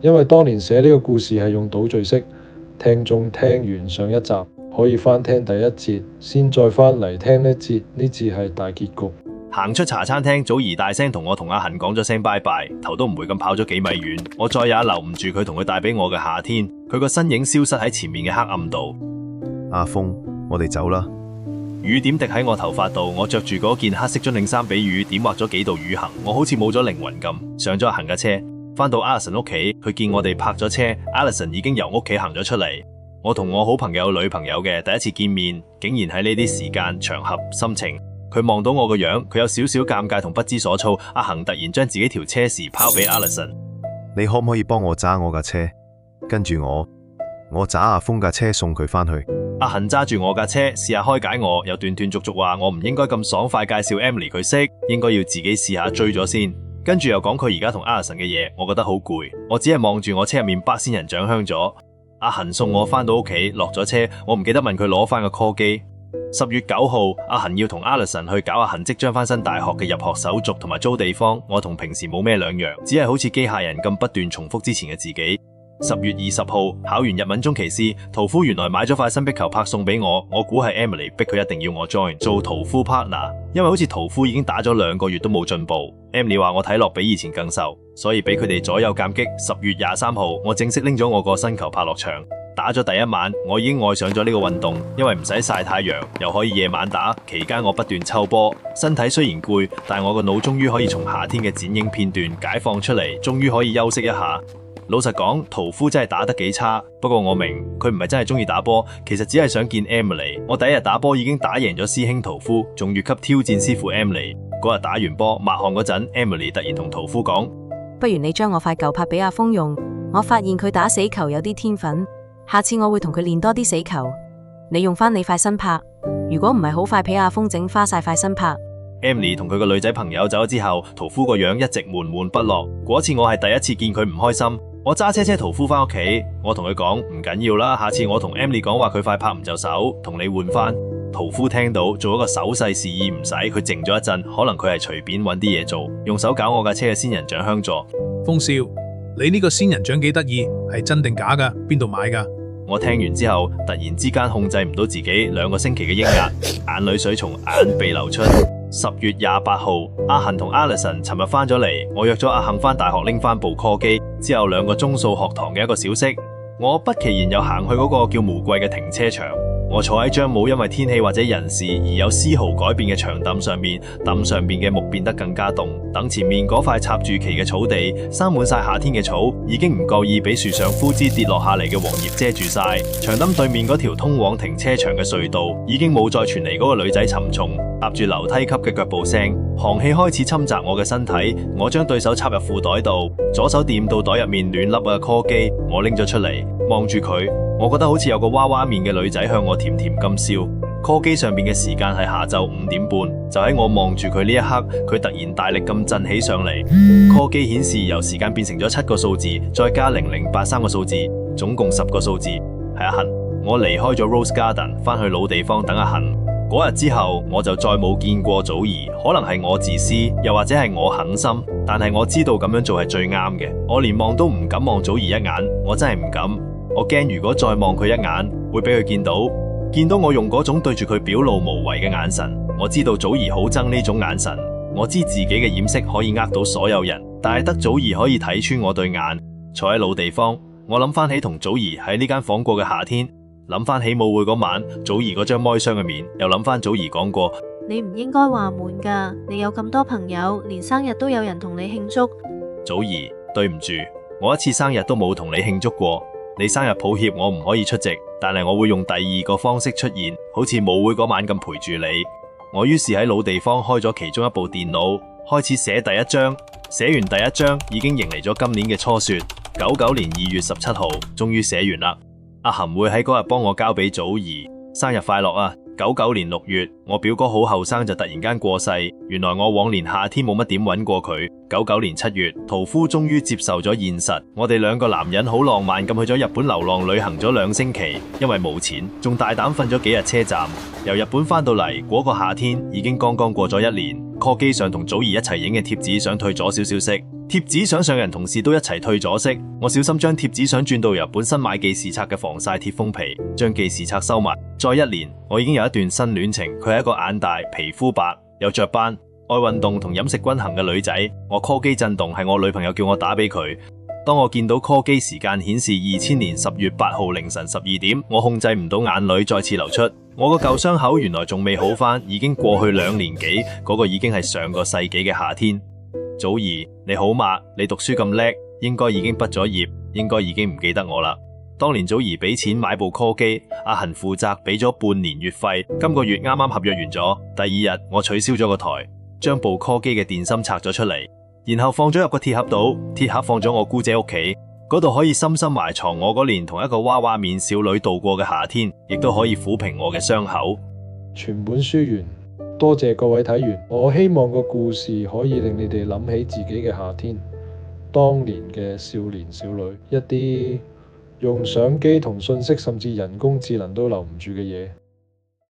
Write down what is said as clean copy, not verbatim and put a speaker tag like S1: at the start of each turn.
S1: 因為當年寫呢個故事係用倒敘式，聽眾聽完上一集可以翻聽第一節，先再翻嚟聽呢節，呢節係大結局。
S2: 行出茶餐廳，祖兒大聲同我同阿恒講咗聲拜拜，頭都唔會咁跑咗幾米遠。我再也留唔住佢同佢帶俾我嘅夏天，佢個身影消失喺前面嘅黑暗度。
S3: 阿峰，我哋走啦。
S2: 雨點滴喺我頭髮度，我着住嗰件黑色樽領衫俾雨點畫咗幾道雨痕，我好似冇咗靈魂咁。上咗阿恒嘅車，翻到 Alison 屋企，佢見我哋泊咗車 ，Alison 已經由屋企行咗出嚟。我同我好朋友女朋友嘅第一次見面，竟然喺呢啲時間、場合、心情。佢望到我個樣，佢有少少尷尬同不知所措。阿恒突然將自己條車匙拋俾 Alison，
S3: 你可唔可以幫我揸我架車？跟住我揸阿峰架車送佢返去。
S2: 阿恒揸住我架車，試下開解我，又斷斷續續話我唔應該咁爽快介紹 Emily 佢識，應該要自己試下追咗先。跟住又講佢而家同 Alison 嘅嘢，我覺得好攰，我只係望住我車入面八仙人掌香咗。阿恒送我返到屋企，落咗車，我唔記得問佢攞返個 call 機。10月9號，阿恒要同 Alison 去搞阿恒即將翻新大學嘅入學手續同埋租地方。我同平時冇咩兩樣，只係好似機械人咁不斷重複之前嘅自己。10月20號，考完日文中期試，屠夫原來買咗塊新壁球拍送俾我，我估係 Emily 逼佢一定要我 join 做屠夫 partner， 因為好似屠夫已經打咗2個月都冇進步。Emily 話我睇落比以前更瘦，所以俾佢哋左右夾擊。10月23號，我正式拎咗我個新球拍落場。打咗第一晚，我已經愛上咗呢個運動，因為唔使曬太陽，又可以夜晚打。期間我不斷抽波，身體雖然攰，但我個腦終於可以從夏天嘅剪影片段解放出嚟，終於可以休息一下。老實講，屠夫真係打得幾差，不過我明佢唔係真係中意打波，其實只係想見 Emily。我第一日打波已經打贏咗師兄屠夫，仲越級挑戰師傅 Emily。嗰日打完波抹汗嗰陣 ，Emily 突然同屠夫講：
S4: 不如你將我塊舊拍俾阿峰用，我發現佢打死球有啲天分。下次我會同佢練多啲死球，你用翻你塊新拍，如果唔係好快俾阿峰整花晒塊新拍。
S2: Emily 同佢個女仔朋友走咗之後，屠夫個樣一直悶悶不樂。嗰次我係第一次見佢唔開心，我揸車屠夫翻屋企，我同佢講唔緊要啦，下次我同 Emily 講話佢塊拍唔就手，同你換翻。屠夫聽到做一個手勢示意唔使，佢靜咗一陣，可能佢係隨便揾啲嘢做，用手搞我架車嘅仙人掌香座。
S5: 風少，你呢個仙人掌幾得意，係真定假噶？邊度買噶？
S2: 我聽完之後，突然之間控制唔到自己2個星期嘅抑壓，眼淚水從眼鼻流出。10月28號，阿恒同 Alison 尋日翻咗嚟，我約咗阿恒翻大學拎翻部 call 機，之後2個鐘數學堂嘅一個小息，我不其然又行去嗰個叫玫瑰嘅停車場。我坐喺張冇因為天氣或者人事而有絲毫改變嘅長凳上面，凳上面嘅木變得更加凍。等前面嗰塊插住旗嘅草地，生滿晒夏天嘅草，已經唔夠意俾樹上枯枝跌落下嚟嘅黃葉遮住晒。長凳對面嗰條通往停車場嘅隧道，已經冇再傳嚟嗰個女仔沉重踏住樓梯級嘅腳步聲。寒氣開始侵襲我嘅身體，我將對手插入褲袋度，左手掂到袋入面暖粒嘅 call 機，我拎咗出嚟，望住佢。我覺得好似有個娃娃面嘅女仔向我甜甜咁笑。call 機上面嘅時間係下晝5點半，就喺我望住佢呢一刻，佢突然大力咁震起上嚟。call 機顯示由時間變成咗7個數字，再加0083個數字，總共10個數字。係阿恒，我離開咗 Rose Garden， 翻去老地方等阿恒。嗰日之後，我就再冇見過祖兒。可能係我自私，又或者係我狠心，但係我知道咁樣做係最啱嘅。我連望都唔敢望祖兒一眼，我真係唔敢。我驚如果再望佢一眼，會俾佢見到我用嗰種對住佢表露無遺嘅眼神。我知道祖兒好憎呢種眼神，我知自己嘅掩飾可以呃到所有人，但係得祖兒可以睇穿我對眼。坐喺老地方，我諗翻起同祖兒喺呢間房過嘅夏天，諗翻起舞會嗰晚祖兒嗰張哀傷嘅面，又諗翻祖兒講過，
S6: 你唔應該話悶噶，你有咁多朋友，連生日都有人同你慶祝。
S2: 祖兒，對唔住，我一次生日都冇同你慶祝過。你生日抱歉，我唔可以出席，但係我會用第2個方式出現，好似舞會嗰晚咁陪住你。我於是喺老地方開咗其中一部電腦，開始寫第1章。寫完第1章，已經迎嚟咗今年嘅初雪。99年2月17號，終於寫完啦。阿恒會喺嗰日幫我交俾祖兒，生日快樂啊！99年6月，我表哥好後生就突然間過世，原來我往年夏天冇乜點揾過佢。99年7月，屠夫終於接受咗現實，我哋2個男人好浪漫咁去咗日本流浪旅行咗2星期，因為冇錢，仲大膽瞓咗幾日車站。由日本翻到嚟，嗰個夏天已經剛剛過咗1年。call 機上同祖兒一齊影嘅貼紙想退咗少少色。貼紙相上嘅人同事都一齊退咗色，我小心將貼紙相轉到由本身買記事冊嘅防曬貼封皮，將記事冊收埋。再1年，我已經有一段新戀情，佢係一個眼大、皮膚白、有雀斑、愛運動同飲食均衡嘅女仔。我 call 機震動係我女朋友叫我打俾佢。當我見到 call 機時間顯示2000年10月8號凌晨12點，我控制唔到眼淚再次流出。我個舊傷口原來仲未好返，已經過去2年幾，嗰個已經係上個世紀嘅夏天。祖兒，你好嘛？你讀書咁叻，應該已經畢咗業，應該已經唔記得我啦。當年祖兒俾錢買部 call 機，阿恒負責俾咗半年月費，今個月啱啱合約完咗，第2日我取消咗個台，將部 call 機嘅電芯拆咗出嚟，然後放咗入個鐵盒度，鐵盒放咗我姑姐屋企，嗰度可以深深埋藏我嗰年同一個娃娃面少女度過嘅夏天，亦都可以撫平我嘅傷口。
S1: 全本書完，多謝各位睇完。我希望個故事可以令你哋諗起自己嘅夏天，當年嘅少年少女，一啲用相機同信息甚至人工智能都留唔住嘅嘢。